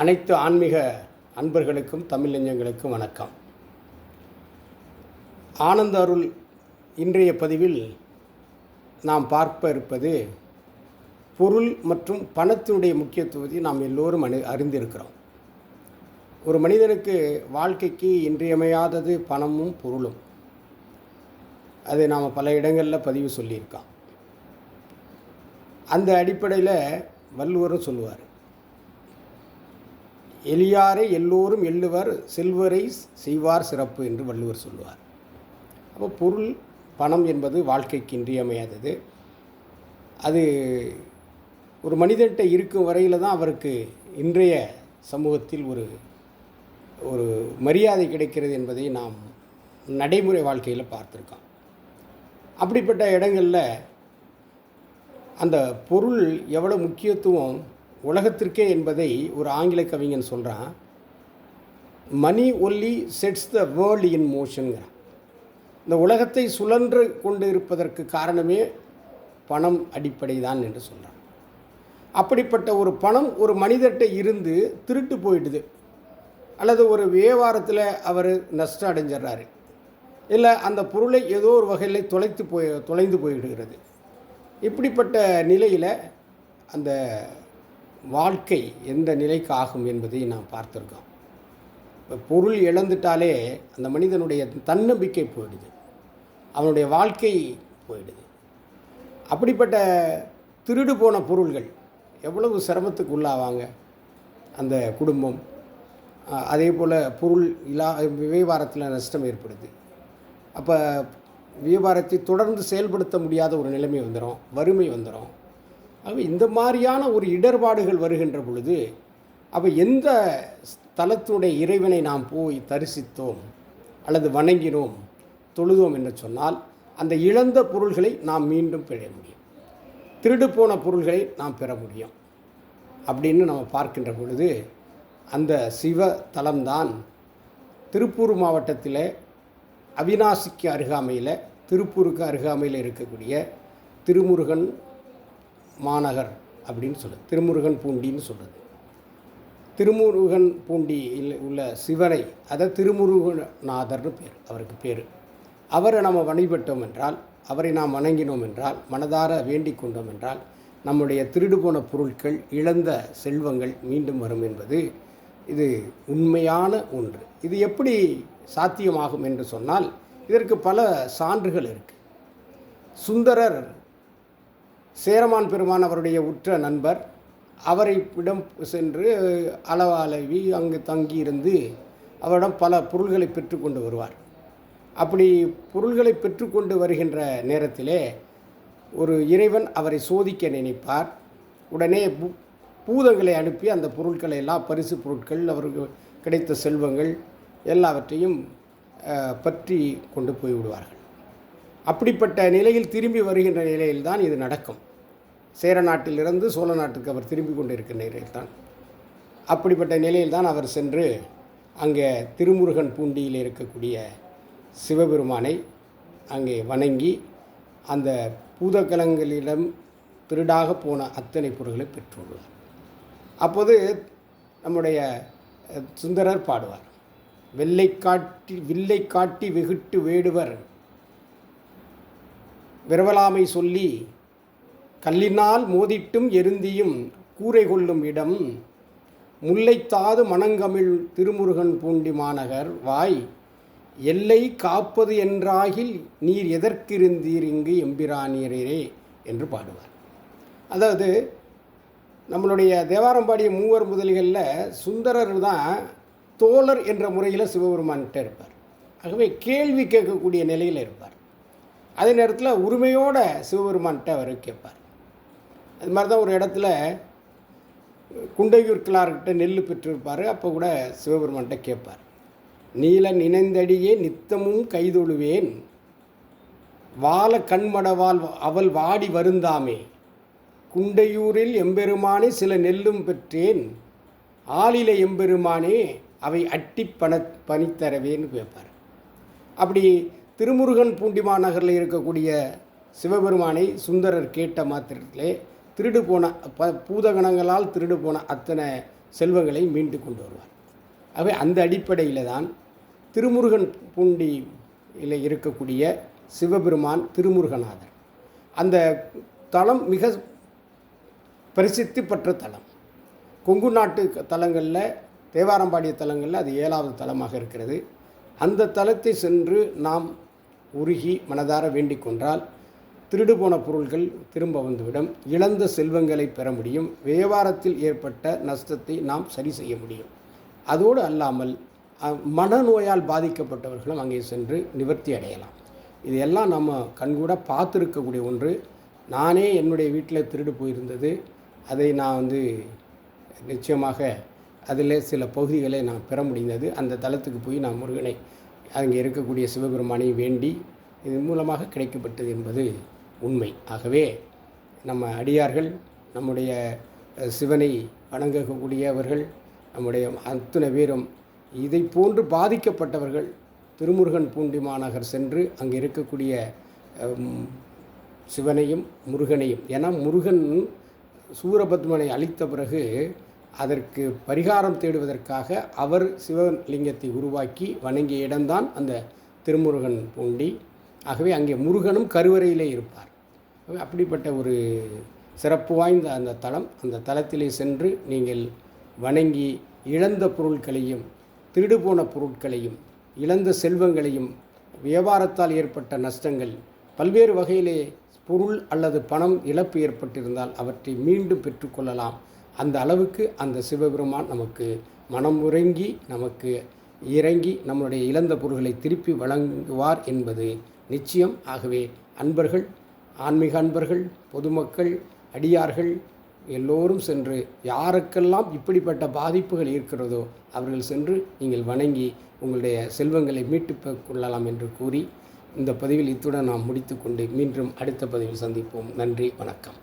அனைத்து ஆன்மீக அன்பர்களுக்கும் தமிழ் நெஞ்சங்களுக்கும் வணக்கம். ஆனந்த அருள் இன்றைய பதிவில் நாம் பார்க்க இருப்பது பொருள் மற்றும் பணத்தினுடைய முக்கியத்துவத்தை நாம் எல்லோரும் அறிந்திருக்கிறோம். ஒரு மனிதனுக்கு வாழ்க்கைக்கு இன்றியமையாதது பணமும் பொருளும். அது நாம் பல இடங்களில் பதிவு சொல்லியிருக்கோம். அந்த அடிப்படையில் வள்ளுவரும் சொல்லுவார், எளியாரை எல்லோரும் எள்ளுவர், செல்வரை செய்வார் சிறப்பு என்று வள்ளுவர் சொல்லுவார். அப்போ பொருள் பணம் என்பது வாழ்க்கைக்கு இன்றியமையாதது. அது ஒரு மனிதன்கிட்ட இருக்கும் வரையில் தான் அவருக்கு இன்றைய சமூகத்தில் ஒரு மரியாதை கிடைக்கிறது என்பதை நாம் நடைமுறை வாழ்க்கையில் பார்த்துருக்கோம். அப்படிப்பட்ட இடங்களில் அந்த பொருள் எவ்வளோ முக்கியத்துவம் உலகத்திற்கே என்பதை ஒரு ஆங்கில கவிஞன் சொல்கிறான். Money only sets the world in மோஷனுங்கிறான். இந்த உலகத்தை சுழன்று கொண்டு இருப்பதற்கு காரணமே பணம் அடிப்படை தான் என்று சொல்கிறான். அப்படிப்பட்ட ஒரு பணம் ஒரு மனிதர்கிட்ட இருந்து திருட்டு போயிடுது, அல்லது ஒரு வியாபாரத்தில் அவர் நஷ்டம் அடைஞ்சிட்றாரு, இல்லை அந்த பொருளை ஏதோ ஒரு வகையில் தொலைந்து போயிடுகிறது. இப்படிப்பட்ட நிலையில் அந்த வாழ்க்கை எந்த நிலைக்கு ஆகும் என்பதை நாம் பார்த்துருக்கோம். இப்போ பொருள் இழந்துட்டாலே அந்த மனிதனுடைய தன்னம்பிக்கை போயிடுது, அவனுடைய வாழ்க்கை போயிடுது. அப்படிப்பட்ட திருடு போன பொருள்கள் எவ்வளவு சிரமத்துக்கு உள்ளாவாங்க அந்த குடும்பம். அதே போல் பொருள் வியாபாரத்தில் நஷ்டம் ஏற்படுது. அப்போ வியாபாரத்தை தொடர்ந்து செயல்படுத்த முடியாத ஒரு நிலைமை வந்துடும், வறுமை வந்துடும். ஆக இந்த மாதிரியான ஒரு இடர்பாடுகள் வருகின்ற பொழுது அப்போ எந்த தலத்துடைய இறைவனை நாம் போய் தரிசித்தோம் அல்லது வணங்கினோம், தொழுதோம் என்று சொன்னால் அந்த இழந்த பொருள்களை நாம் மீண்டும் பெற முடியும், திருடு போன பொருள்களை நாம் பெற முடியும். அப்படின்னு நம்ம பார்க்கின்ற பொழுது அந்த சிவ தலம்தான் திருப்பூர் மாவட்டத்தில் அவிநாசிக்கு அருகாமையில், திருப்பூருக்கு அருகாமையில் இருக்கக்கூடிய திருமுருகன் மாநகர் அப்படின்னு சொல்லுது, திருமுருகன் பூண்டின்னு சொல்கிறது. திருமுருகன் பூண்டியில் உள்ள சிவனை, அதை திருமுருகநாதர்னு பேர், அவருக்கு பேர். அவரை நம்ம வழிபட்டோம் என்றால், அவரை நாம் வணங்கினோம் என்றால், மனதார வேண்டிக் கொண்டோம் என்றால், நம்முடைய திருடு போன பொருட்கள், இழந்த செல்வங்கள் மீண்டும் வரும் என்பது இது உண்மையான ஒன்று. இது எப்படி சாத்தியமாகும் என்று சொன்னால் இதற்கு பல சான்றுகள் இருக்குது. சுந்தரர் சேரமான் பெருமான் அவருடைய உற்ற நண்பர். அவரை இடம் சென்று அளவாளவி அங்கு தங்கியிருந்து அவரிடம் பல பொருள்களை பெற்றுக்கொண்டு வருவார். அப்படி பொருள்களை பெற்றுக்கொண்டு வருகின்ற நேரத்திலே ஒரு இறைவன் அவரை சோதிக்க நினைப்பார். உடனே பூதங்களை அனுப்பி அந்த பொருட்களை எல்லாம், பரிசு பொருட்கள், அவருக்கு கிடைத்த செல்வங்கள் எல்லாவற்றையும் பற்றி கொண்டு போய்விடுவார்கள். அப்படிப்பட்ட நிலையில் திரும்பி வருகின்ற நிலையில்தான் இது நடக்கும். சேர நாட்டிலிருந்து சோழ நாட்டுக்கு அவர் திரும்பி கொண்டு இருக்கிற நிலையில்தான், அப்படிப்பட்ட நிலையில்தான் அவர் சென்று அங்கே திருமுருகன் பூண்டியில் இருக்கக்கூடிய சிவபெருமானை அங்கே வணங்கி அந்த பூதகலங்களிடம் திருடாக போன அத்தனை பொருள்களை பெற்றுள்ளார். அப்போது நம்முடைய சுந்தரர் பாடுவார், வில்லை காட்டி வெகுட்டு வேடுவர் விரவலாமை சொல்லி கல்லினால் மோதிட்டும் எருந்தியும் கூரை கொள்ளும் இடம் முல்லைத்தாது மணங்கமிழ் திருமுருகன் பூண்டி மாநகர் வாய் எல்லை காப்பது என்றாகில் நீர் எதற்கிருந்தீர் இங்கு எம்பிரானியரே என்று பாடுவார். அதாவது நம்மளுடைய தேவாரம்பாடிய மூவர் முதலிகளில் சுந்தரர் தான் தோழர் என்ற முறையில் சிவபெருமான்கிட்ட இருப்பார். ஆகவே கேள்வி கேட்கக்கூடிய நிலையில் இருப்பார். அதே நேரத்தில் உரிமையோட சிவபெருமான்கிட்ட அவர் கேட்பார். அது மாதிரி தான் ஒரு இடத்துல குண்டையூர் கிளார்கிட்ட நெல் பெற்றிருப்பார். அப்போ கூட சிவபெருமான்கிட்ட கேட்பார், நீல நினைந்தடியே நித்தமும் கைதொழுவேன், வாழ கண்மடவால் அவள் வாடி வருந்தாமே, குண்டையூரில் எம்பெருமானே சில நெல்லும் பெற்றேன், ஆளில எம்பெருமானே அவை அட்டி பணித்தரவேன்னு கேட்பார். அப்படி திருமுருகன் பூண்டி மாநகரில் இருக்கக்கூடிய சிவபெருமானை சுந்தரர் கேட்ட மாத்திரத்திலே திருடு போன பூதகணங்களால் திருடு போன அத்தனை செல்வங்களை மீண்டு கொண்டு வருவார். ஆகவே அந்த அடிப்படையில் தான் திருமுருகன் பூண்டியில் இருக்கக்கூடிய சிவபெருமான் திருமுருகநாதர். அந்த தலம் மிக பிரசித்தி பெற்ற தலம். கொங்கு நாட்டு தலங்களில், தேவாரம்பாடிய தலங்களில் அது 7வது தலமாக இருக்கிறது. அந்த தலத்தை சென்று நாம் உருகி மனதார வேண்டிக் கொண்டால் திருடு போன பொருள்கள் திரும்ப வந்துவிடும், இழந்த செல்வங்களை பெற முடியும், வியாபாரத்தில் ஏற்பட்ட நஷ்டத்தை நாம் சரி செய்ய முடியும். அதோடு அல்லாமல் மனநோயால் பாதிக்கப்பட்டவர்களும் அங்கே சென்று நிவர்த்தி அடையலாம். இதையெல்லாம் நம்ம கண்கூட பார்த்துருக்கக்கூடிய ஒன்று. நானே என்னுடைய வீட்டில் திருடு போயிருந்தது. அதை நான் நிச்சயமாக அதில் சில பகுதிகளை நான் பெற முடிந்தது. அந்த தலத்துக்கு போய் நான் முருகனை, அங்கே இருக்கக்கூடிய சிவபெருமானை வேண்டி இதன் மூலமாக கிடைக்கப்பட்டது என்பது உண்மை. ஆகவே நம்ம அடியார்கள், நம்முடைய சிவனை வணங்கக்கூடியவர்கள், நம்முடைய அத்தனை பேரும் இதை போன்று பாதிக்கப்பட்டவர்கள் திருமுருகன் பூண்டி மாநகர் சென்று அங்கே இருக்கக்கூடிய சிவனையும் முருகனையும், ஏன்னா முருகன் சூரபத்மனை அழித்த பிறகு அதற்கு பரிகாரம் தேடுவதற்காக அவர் சிவலிங்கத்தை உருவாக்கி வணங்கிய இடம்தான் அந்த திருமுருகன் பூண்டி. ஆகவே அங்கே முருகனும் கருவறையிலே இருப்பார். அப்படிப்பட்ட ஒரு சிறப்பு வாய்ந்த அந்த தலம். அந்த தலத்திலே சென்று நீங்கள் வணங்கி இழந்த பொருட்களையும், திருடு போன பொருட்களையும், இழந்த செல்வங்களையும், வியாபாரத்தால் ஏற்பட்ட நஷ்டங்கள், பல்வேறு வகையிலே பொருள் அல்லது பணம் இழப்பு ஏற்பட்டிருந்தால் அவற்றை மீண்டும் பெற்றுக்கொள்ளலாம். அந்த அளவுக்கு அந்த சிவபெருமான் நமக்கு மனம் உறங்கி நமக்கு இறங்கி நம்முடைய இழந்த பொருள்களை திருப்பி வழங்குவார் என்பது நிச்சயம். ஆகவே அன்பர்கள், ஆன்மீக அன்பர்கள், பொதுமக்கள், அடியார்கள் எல்லோரும் சென்று யாருக்கெல்லாம் இப்படிப்பட்ட பாதிப்புகள் இருக்கிறதோ அவர்கள் சென்று நீங்கள் வணங்கி உங்களுடைய செல்வங்களை மீட்டு கொள்ளலாம் என்று கூறி இந்த பதிவில் இத்துடன் நாம் முடித்துக்கொண்டு மீண்டும் அடுத்த பதிவில் சந்திப்போம். நன்றி, வணக்கம்.